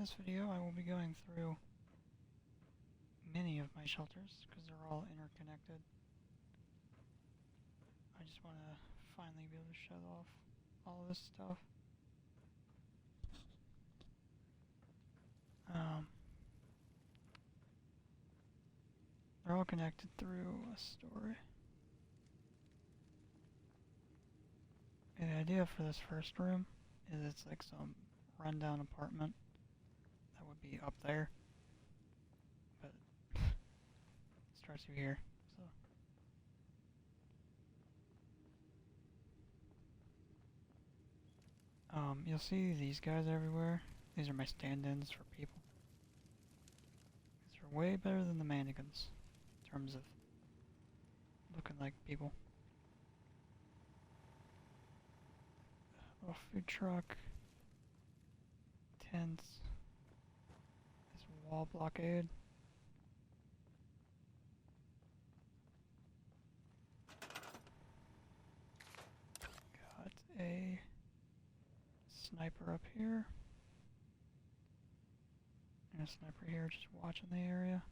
this video I will be going through many of my shelters because they're all interconnected. I just want to finally be able to show off all of this stuff. They're all connected through a story. And the idea for this first room is it's like some rundown apartment that would be up there, but it starts you here. So you'll see these guys everywhere. These are my stand-ins for people. These are way better than the mannequins in terms of looking like people. Little food truck, tents, this wall blockade. Got a sniper up here. And a sniper here just watching the area.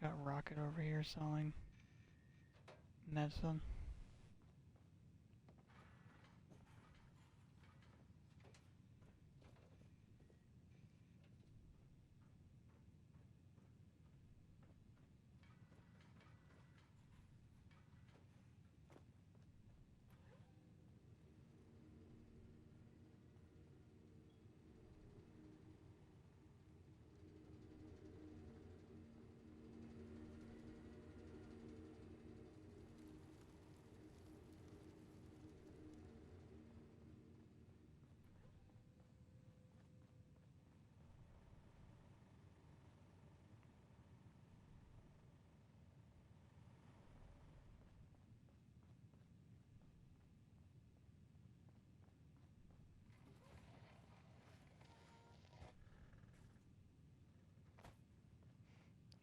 Got Rocket over here selling medicine.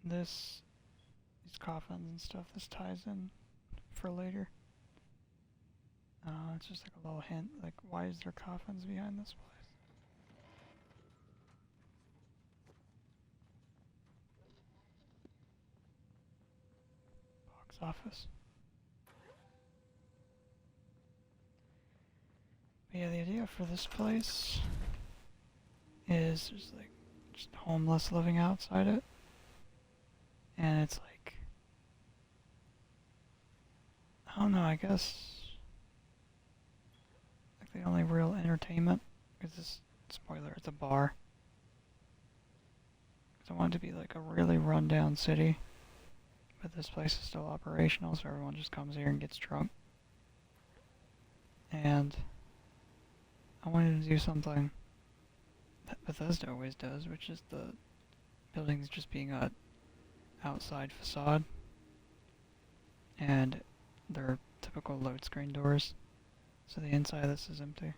These coffins and stuff, this ties in for later. It's just like a little hint, like why is there coffins behind this place? Box office. But yeah, the idea for this place is there's like just homeless living outside it. And it's like, I don't know, I guess, like the only real entertainment is this, spoiler, it's a bar. Because I want it to be like a really rundown city, but this place is still operational, so everyone just comes here and gets drunk. And I wanted to do something that Bethesda always does, which is the buildings just being a outside facade, and they're typical load screen doors, so the inside of this is empty.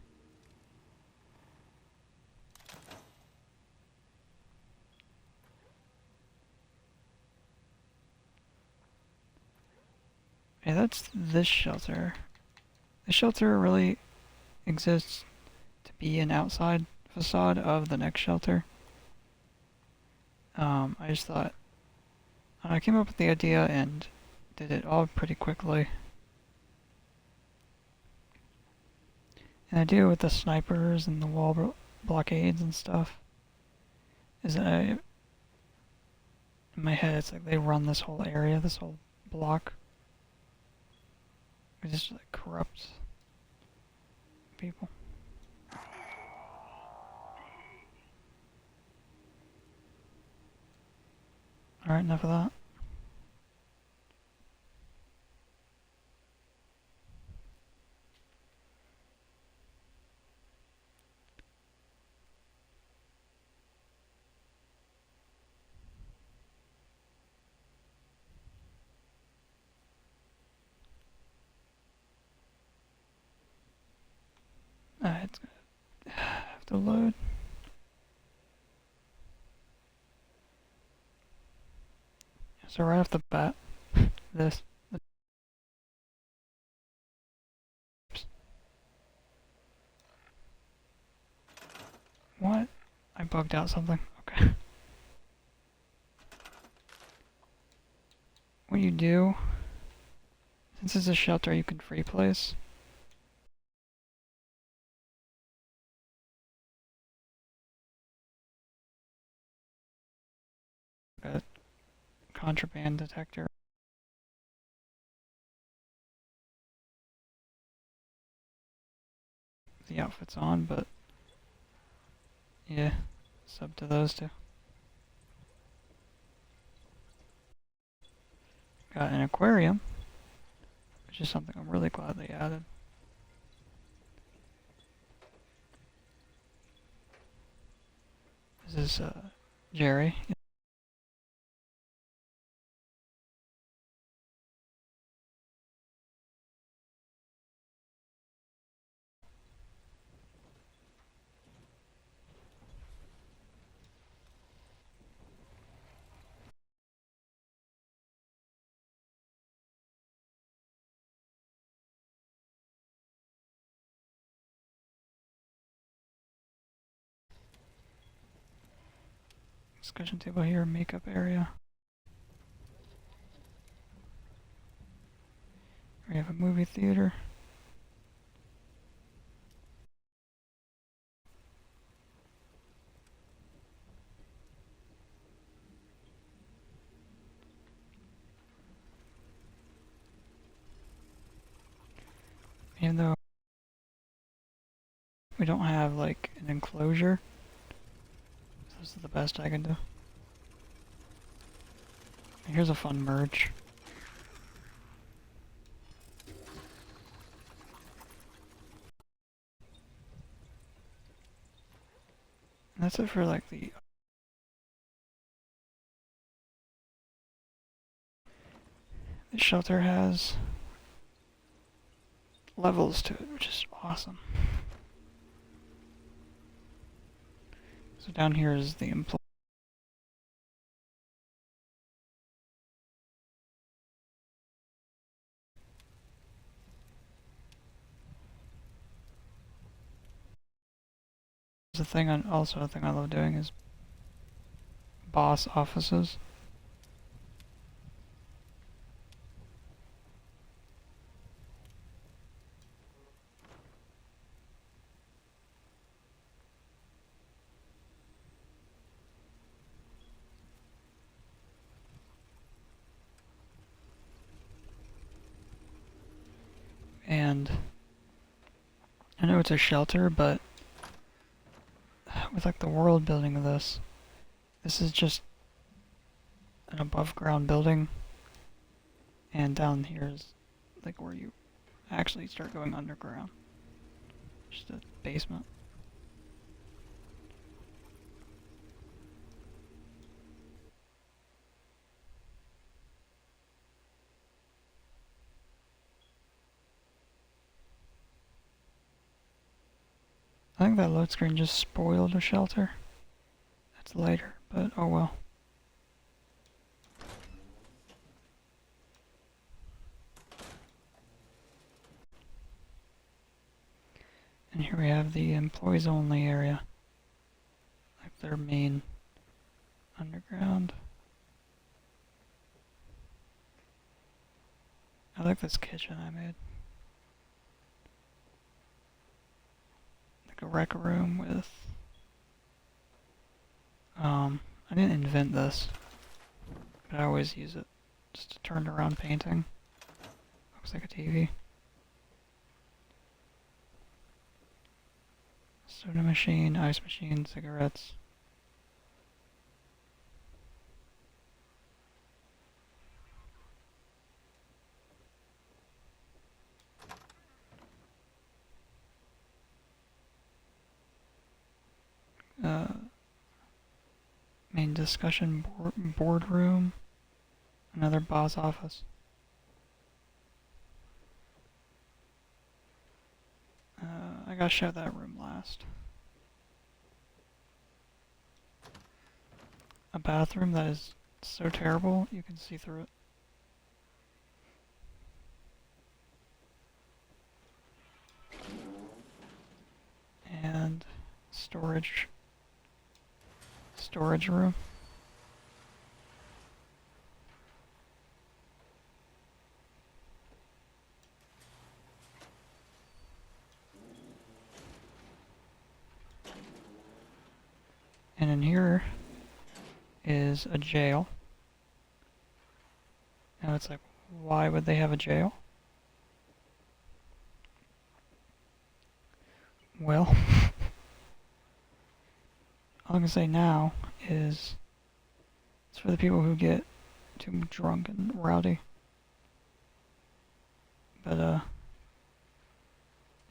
Okay, that's this shelter. This shelter really exists to be an outside facade of the next shelter. I just thought I came up with the idea and did it all pretty quickly. And the idea with the snipers and the wall blockades and stuff is that in my head it's like they run this whole area, this whole block. It just like corrupts people. Alright, enough of that. It's gonna have to load. So right off the bat, this. What? I bugged out something. Okay. What you do, since it's a shelter you can free place, a contraband detector. The outfit's on, but yeah, sub to those two. Got an aquarium, which is something I'm really glad they added. This is Jerry. Discussion table here, makeup area. We have a movie theater. Even though we don't have like an enclosure, this is the best I can do. Here's a fun merge. And that's it for like the shelter has levels to it, which is awesome. So down here is the employee. Also a thing I love doing is boss offices. And I know it's a shelter, but with like the world building of this is just an above ground building, and down here is like where you actually start going underground. Just a basement. I think that load screen just spoiled a shelter. That's later, but oh well. And here we have the employees only area. Like their main underground. I like this kitchen I made. Like a rec room with... I didn't invent this, but I always use it. Just a turned around painting. Looks like a TV. Soda machine, ice machine, cigarettes. Main discussion boardroom. Another boss office. I gotta show that room last. A bathroom that is so terrible you can see through it. storage room. And in here is a jail. Now it's like, why would they have a jail? Well, all I can say now is it's for the people who get too drunk and rowdy. But,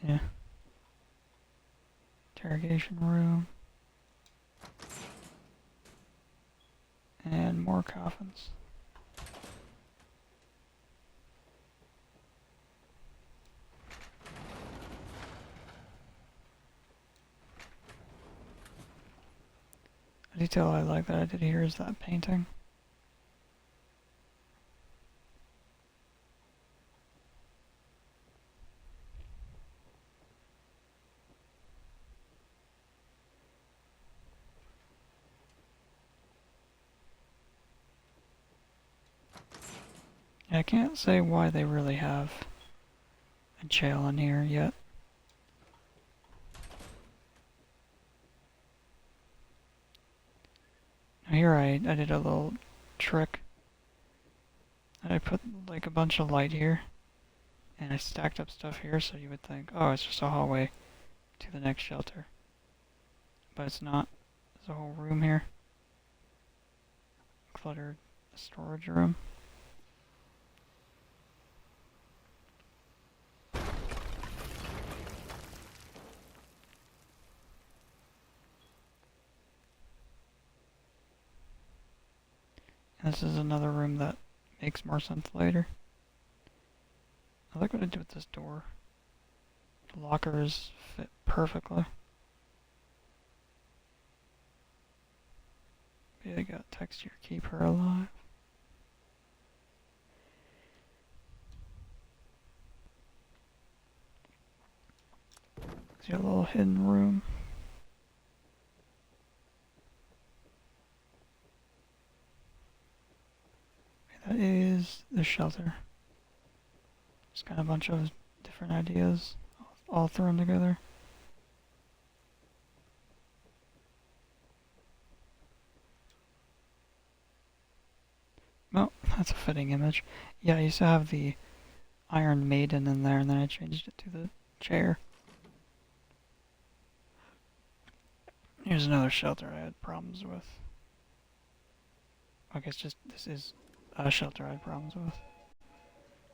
yeah. Interrogation room. And more coffins. A detail I like that I did here is that painting. I can't say why they really have a jail in here yet. Now here I did a little trick. I put like a bunch of light here, and I stacked up stuff here so you would think, oh, it's just a hallway to the next shelter. But it's not. There's a whole room here. Cluttered storage room. And this is another room that makes more sense later. I like what I did with this door. The lockers fit perfectly. Maybe I got texture, keep her alive. See a little hidden room. That is the shelter. Just got a bunch of different ideas all thrown together. Oh, that's a fitting image. Yeah, I used to have the Iron Maiden in there, and then I changed it to the chair. Here's another shelter I had problems with. I guess just this is a shelter I had problems with.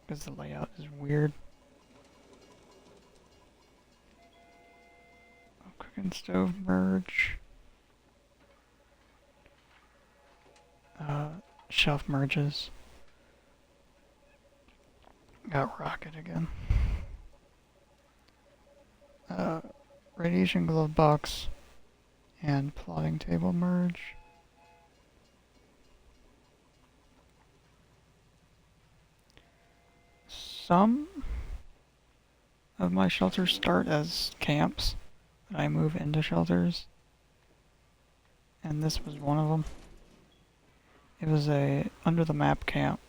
Because the layout is weird. Cooking stove merge. Shelf merges. Got rocket again. Radiation glove box and plotting table merge. Some of my shelters start as camps, and I move into shelters. And this was one of them. It was a under the map camp.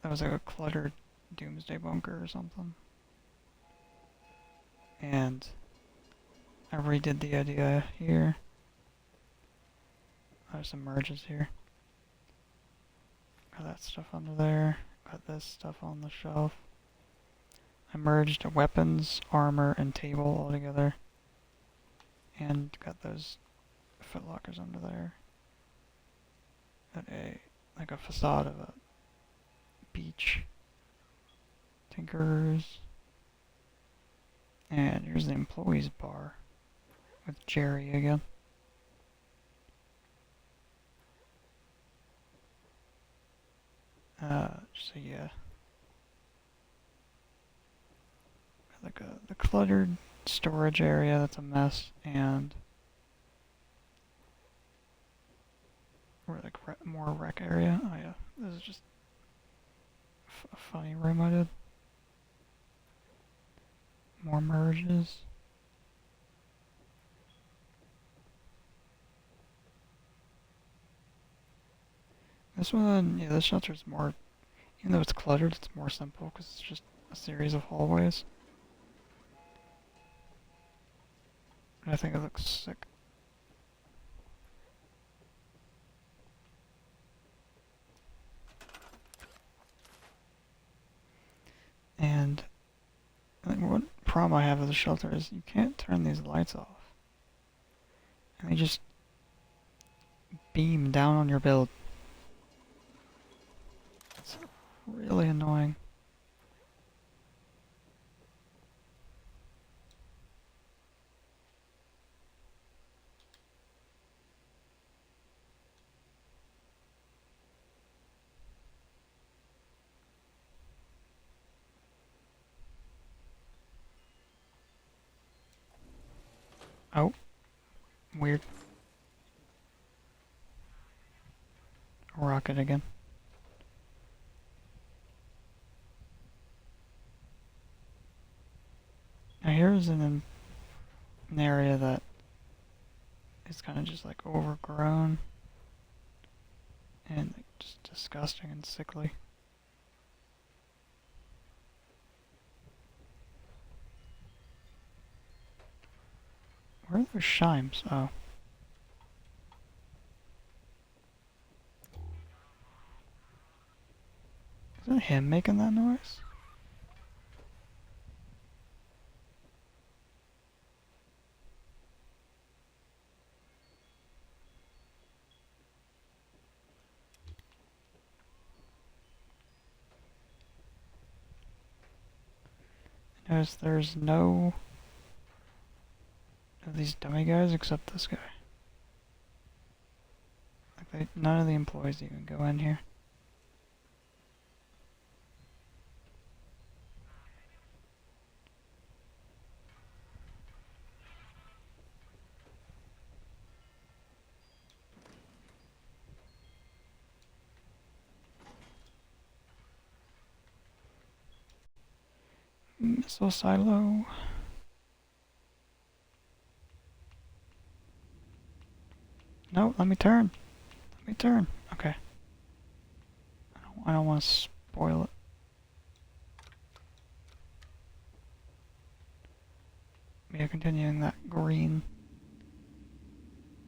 That was like a cluttered doomsday bunker or something. And I redid the idea here. There's some merges here. Got that stuff under there. Got this stuff on the shelf. I merged weapons, armor, and table all together. And got those footlockers under there. Got like a facade of a beach. Tinkers. And here's the employees bar with Jerry again. So yeah. Like the cluttered storage area that's a mess, and or like more rec area. Oh yeah, this is just a funny room I did. More merges. This one, yeah, this shelter's more, even though it's cluttered, it's more simple because it's just a series of hallways. And I think it looks sick. And I think what problem I have with the shelter is you can't turn these lights off. And they just beam down on your build. It's really annoying. Oh, weird. Rocket again. Now here's an area that is kind of just like overgrown and like, just disgusting and sickly. Where are those shimes? Oh. Is that him making that noise? Notice there's no of these dummy guys except this guy. Like none of the employees even go in here. Missile silo. No, let me turn. Let me turn. Okay. I don't want to spoil it. Yeah, continuing that green.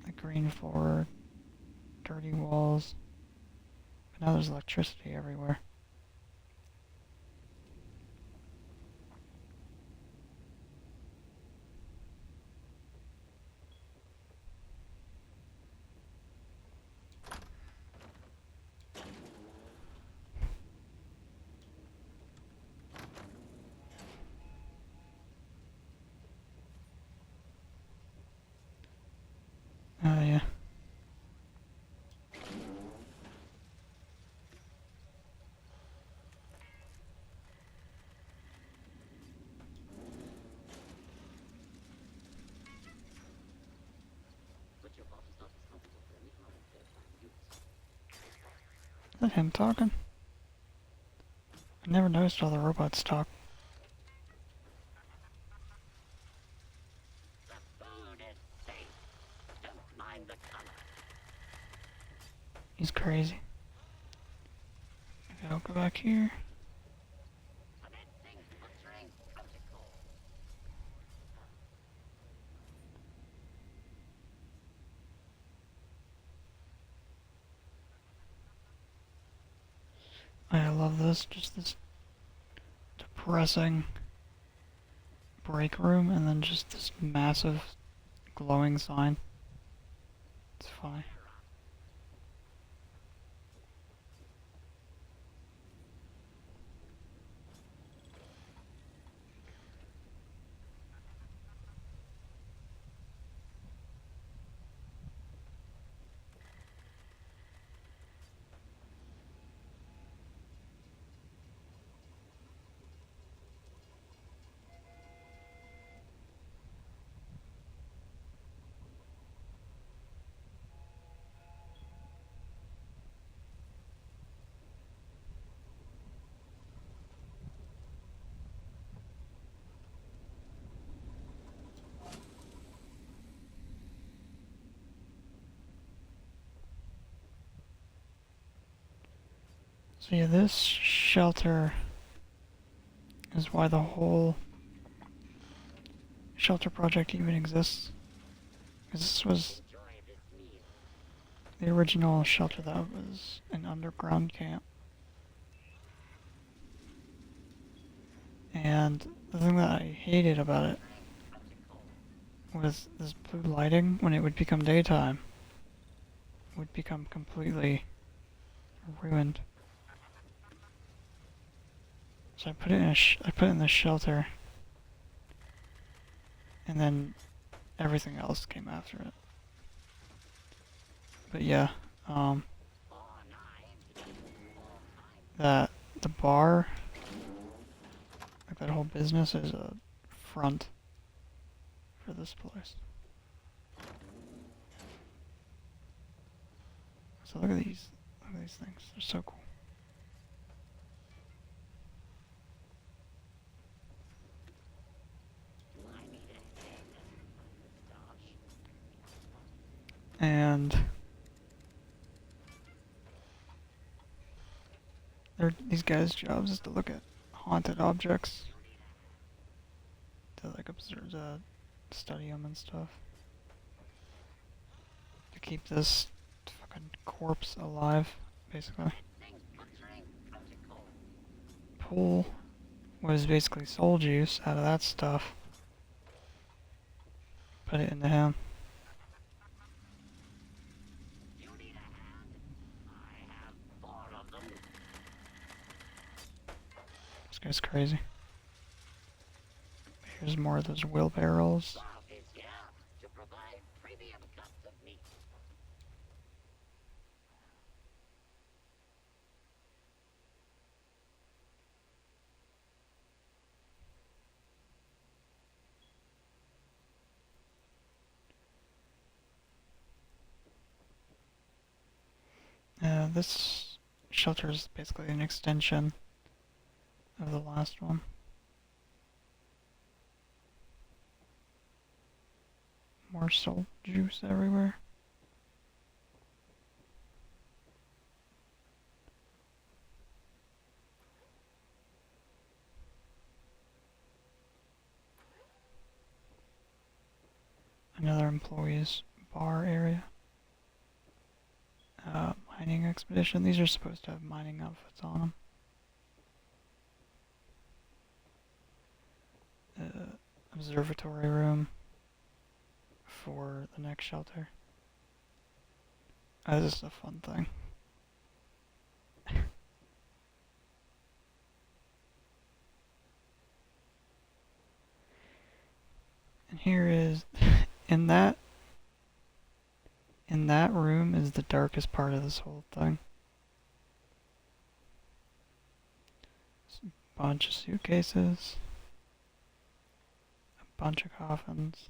The green forward. Dirty walls. But now there's electricity everywhere. Oh yeah. Is that him talking? I never noticed all the robots talk. He's crazy. Okay, I'll go back here. I love this, just this depressing break room and then just this massive glowing sign. It's fine. So yeah, this shelter is why the whole shelter project even exists. Because this was the original shelter that was an underground camp. And the thing that I hated about it was this blue lighting. When it would become daytime, would become completely ruined. So I put it in I put it in the shelter, and then everything else came after it. But yeah, that the bar, like that whole business, is a front for this place. So look at these things. They're so cool. And these guys' jobs is to look at haunted objects, to like observe, study them and stuff, to keep this fucking corpse alive, basically. Pool was basically soul juice out of that stuff. Put it into him. This guy's crazy. Here's more of those wheelbarrows. This shelter is basically an extension of the last one. More soul juice everywhere. Another employee's bar area. Mining expedition. These are supposed to have mining outfits on them. Observatory room for the next shelter. This is a fun thing. And here is in that room is the darkest part of this whole thing. There's a bunch of suitcases, a bunch of coffins.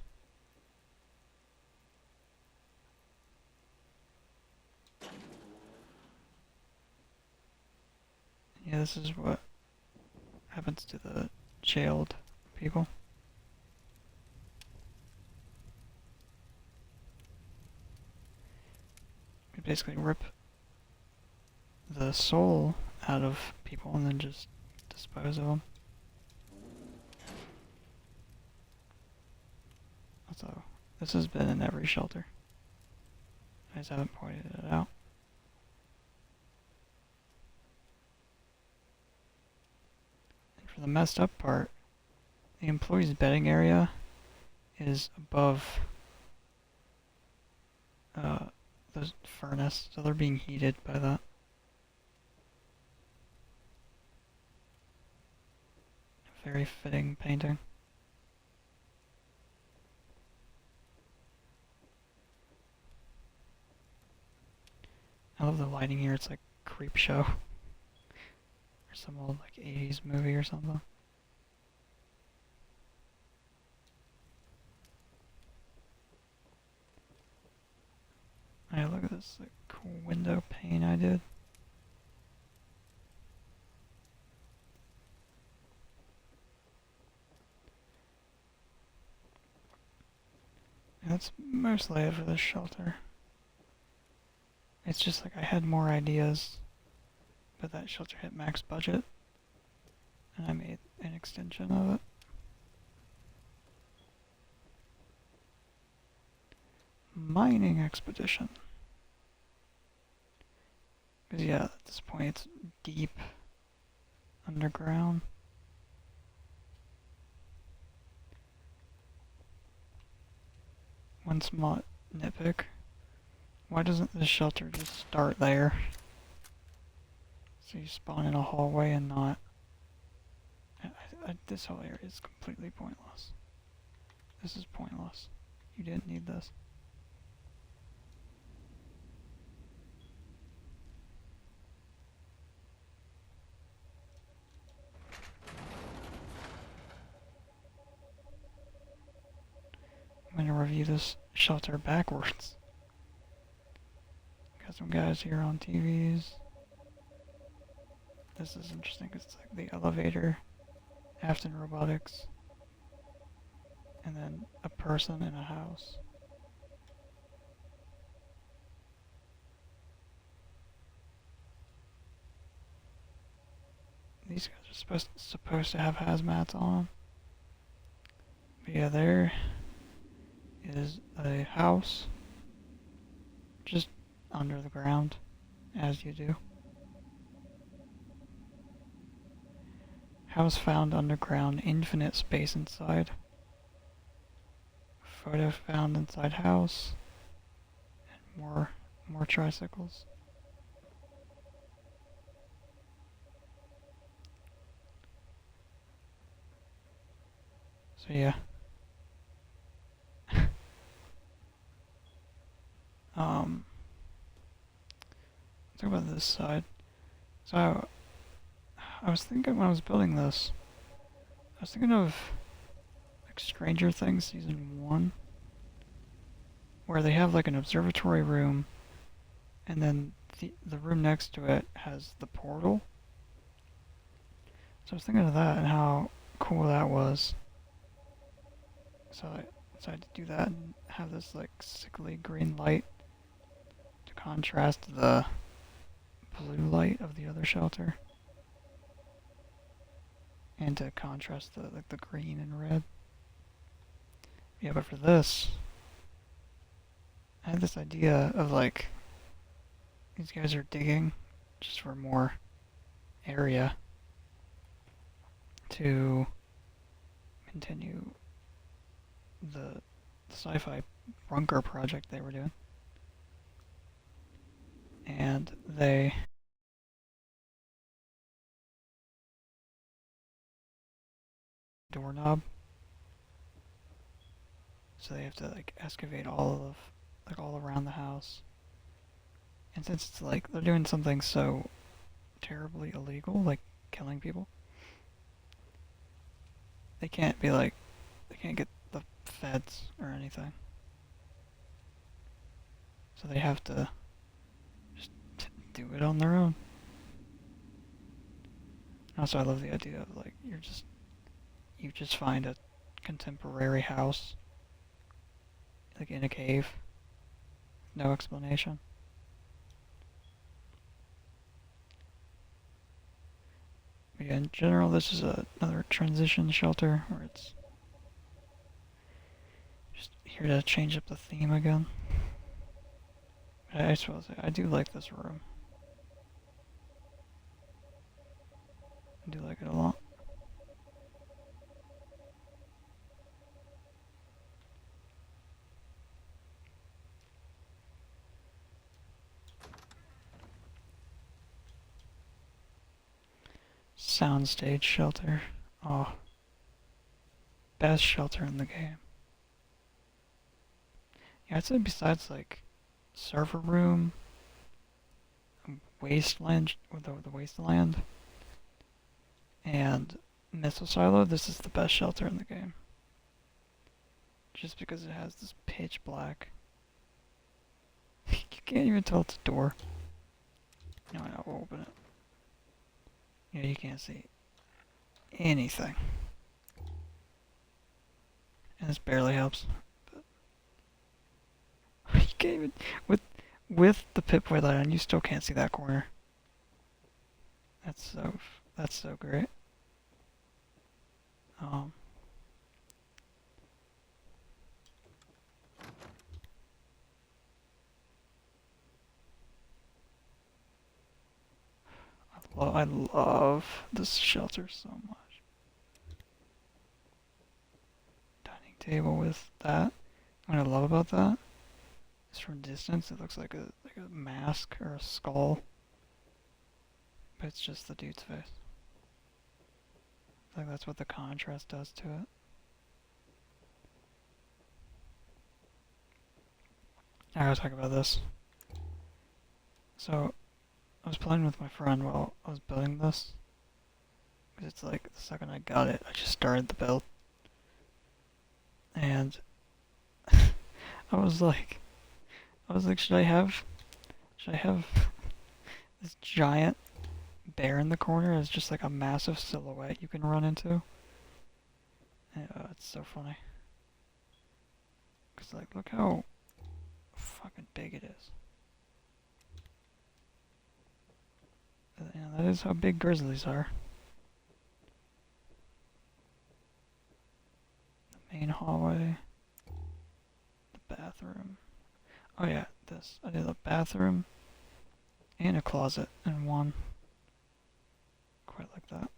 Yeah, this is what happens to the jailed people. We basically rip the soul out of people and then just dispose of them. So, this has been in every shelter. I just haven't pointed it out. And for the messed up part, the employees' bedding area is above the furnace, so they're being heated by that. Very fitting painting. I love the lighting here, it's like Creep Show. Or some old like 80s movie or something. Hey, look at this like, cool window pane I did. And that's mostly it for this shelter. It's just like I had more ideas but that shelter hit max budget, and I made an extension of it. Mining expedition. Because yeah, at this point it's deep underground. One small nitpick. Why doesn't this shelter just start there? So you spawn in a hallway and not... this whole area is completely pointless. This is pointless. You didn't need this. I'm gonna review this shelter backwards. Got some guys here on TVs. This is interesting because it's like the elevator, Afton Robotics, and then a person in a house. These guys are supposed to have hazmats on them. But yeah, there is a house just under the ground, as you do. House found underground, infinite space inside. Photo found inside house. And more tricycles. So yeah. Talk about this side. So I was thinking when I was building this, I was thinking of like Stranger Things season 1, where they have like an observatory room, and then the room next to it has the portal. So I was thinking of that and how cool that was. So I decided to do that and have this like sickly green light to contrast the blue light of the other shelter. And to contrast the green and red. Yeah, but for this, I had this idea of like, these guys are digging just for more area to continue the sci-fi bunker project they were doing. And they doorknob, so they have to like excavate all around the house. And since it's like they're doing something so terribly illegal, like killing people, they can't get the feds or anything. So they have to just do it on their own. Also, I love the idea of like you just find a contemporary house like in a cave, no explanation. But yeah, in general, this is another transition shelter where it's just here to change up the theme again. I suppose I do like this room. I do like it a lot. Soundstage shelter. Oh. Best shelter in the game. Yeah, I'd say besides like server room, wasteland, or the wasteland, and missile silo, this is the best shelter in the game. Just because it has this pitch black. You can't even tell it's a door. No, we'll open it. Yeah, you can't see anything. And this barely helps. But you can't even with the Pip-Boy light on, you still can't see that corner. That's so great. Um, I love this shelter so much. Dining table with that. What I love about that is from distance it looks like a mask or a skull, but it's just the dude's face. I think that's what the contrast does to it. I gotta talk about this. So, I was playing with my friend while I was building this. Because it's like, the second I got it, I just started the build. And I was like, should I have this giant bear in the corner as just like a massive silhouette you can run into? And, it's so funny. Cause like, look how fucking big it is. That is how big grizzlies are. The main hallway. The bathroom. Oh yeah, this. I did a bathroom and a closet in one. Quite like that.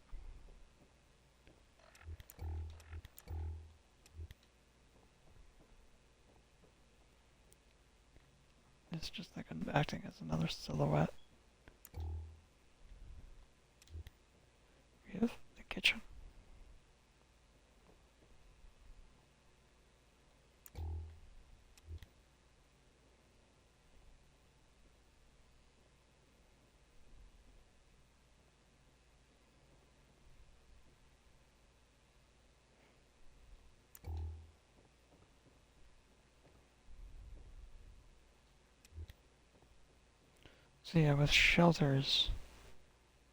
It's just like acting as another silhouette. We have the kitchen. So yeah, with shelters,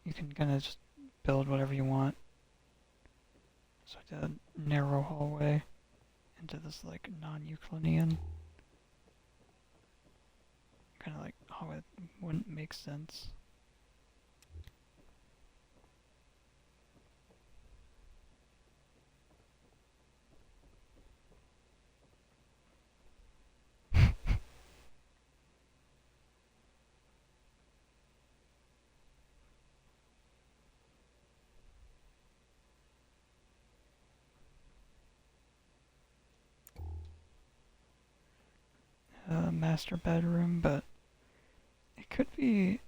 you can kind of just build whatever you want. So I did a narrow hallway into this like non-Euclidean kind of like hallway that wouldn't make sense. Master bedroom, but it could be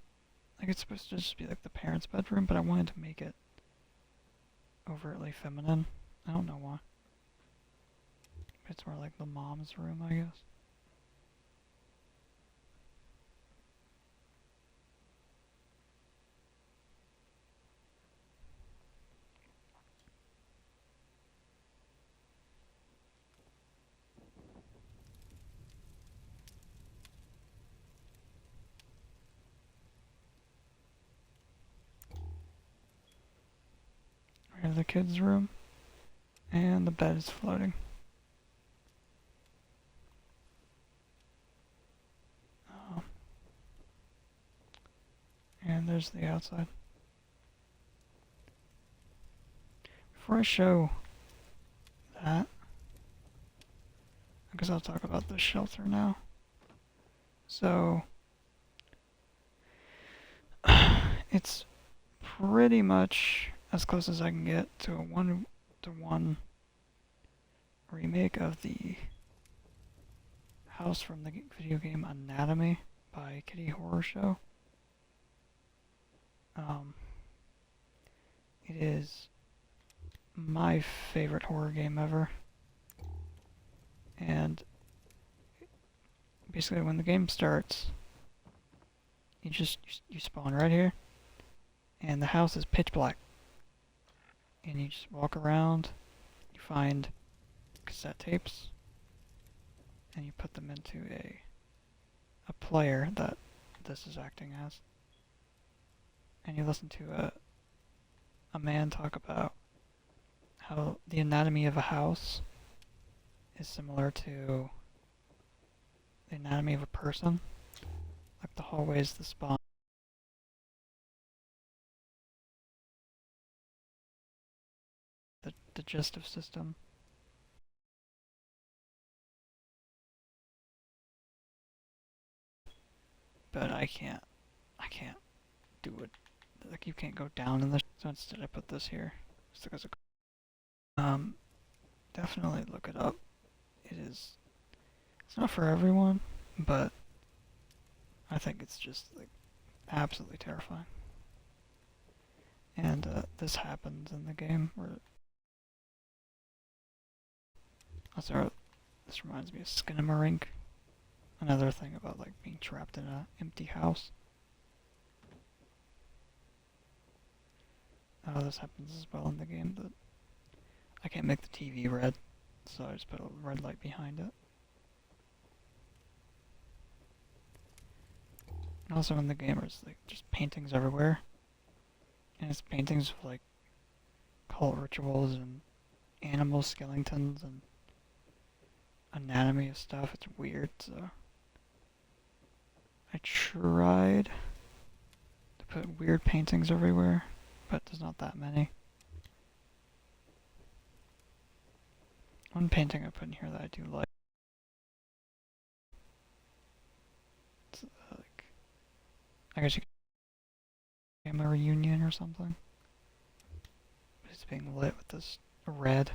like it's supposed to just be like the parents' bedroom, but I wanted to make it overtly feminine. I don't know why. It's more like the mom's room, I guess. Here's the kids' room, and the bed is floating. Um, and there's the outside. Before I show that, I guess I'll talk about the shelter now. So, it's pretty much as close as I can get to a one-to-one remake of the house from the video game Anatomy by Kitty Horror Show. It is my favorite horror game ever. And basically when the game starts, you spawn right here, and the house is pitch black. And you just walk around, you find cassette tapes, and you put them into a player that this is acting as. And you listen to a man talk about how the anatomy of a house is similar to the anatomy of a person. Like the hallways, the spawn digestive system. But I can't do it. Like, you can't go down in this. So instead I put this here. Just because definitely look it up. It's not for everyone, but I think it's just like absolutely terrifying. And this happens in the game where also this reminds me of Skinamarink. Another thing about like being trapped in an empty house. This happens as well in the game, but I can't make the TV red, so I just put a red light behind it. And also in the game there's like just paintings everywhere. And it's paintings of like cult rituals and animal skeletons and anatomy of stuff. It's weird, so I tried to put weird paintings everywhere, but there's not that many. One painting I put in here that I do like, it's like, I guess you could say a reunion or something. But it's being lit with this red.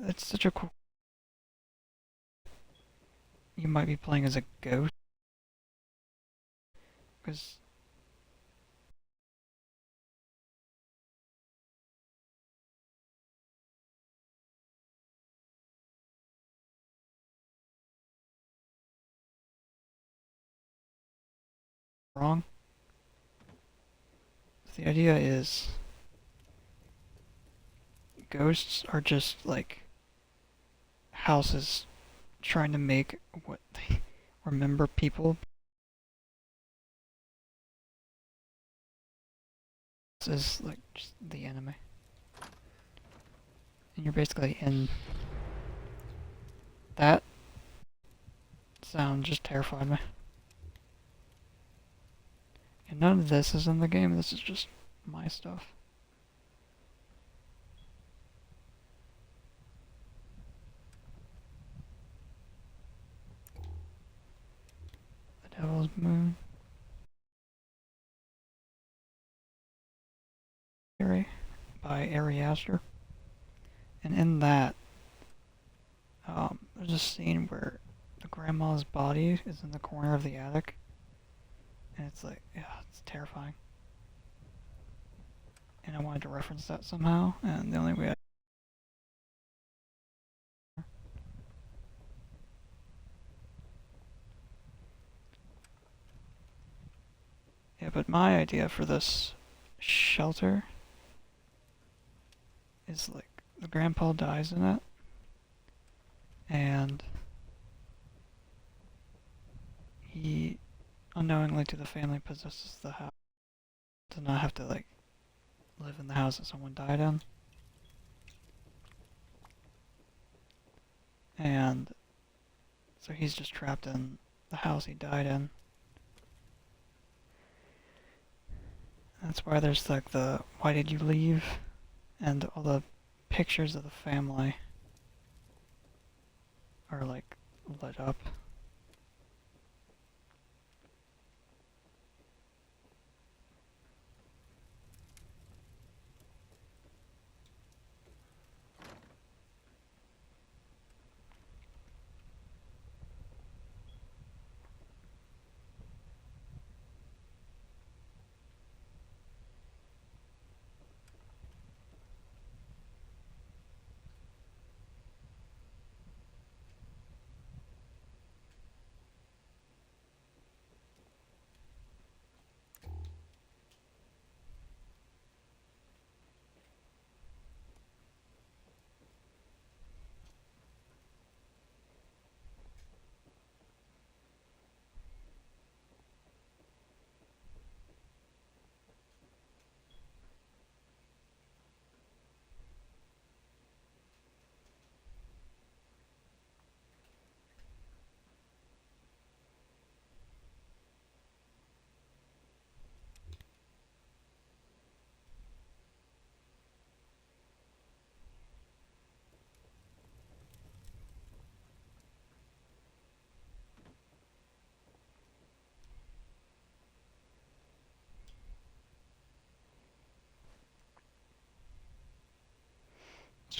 It's such a cool. You might be playing as a ghost, because wrong. The idea is ghosts are just like houses trying to make what they remember people. This is like just the enemy. And you're basically in that sound just terrified me. And none of this is in the game, this is just my stuff. The Devil's Moon. By Ari Aster. And in that, there's a scene where the grandma's body is in the corner of the attic. And it's like, yeah, it's terrifying. And I wanted to reference that somehow, and the only way Yeah, but my idea for this shelter is like the grandpa dies in it, and he unknowingly to the family possesses the house to not have to like live in the house that someone died in. And so he's just trapped in the house he died in. That's why there's like the "why did you leave?" and all the pictures of the family are like lit up.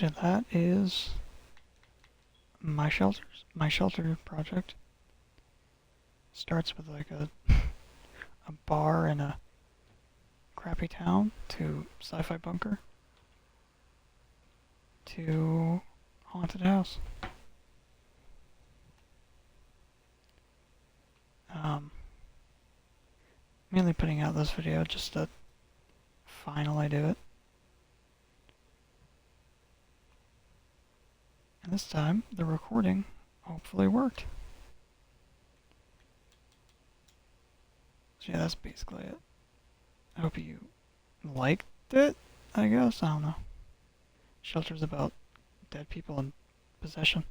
So that is my shelter project. Starts with like a bar in a crappy town to sci-fi bunker to haunted house. Mainly putting out this video just to finally do it. And this time, the recording hopefully worked. So yeah, that's basically it. I hope you liked it, I guess. I don't know. Shelter's about dead people in possession.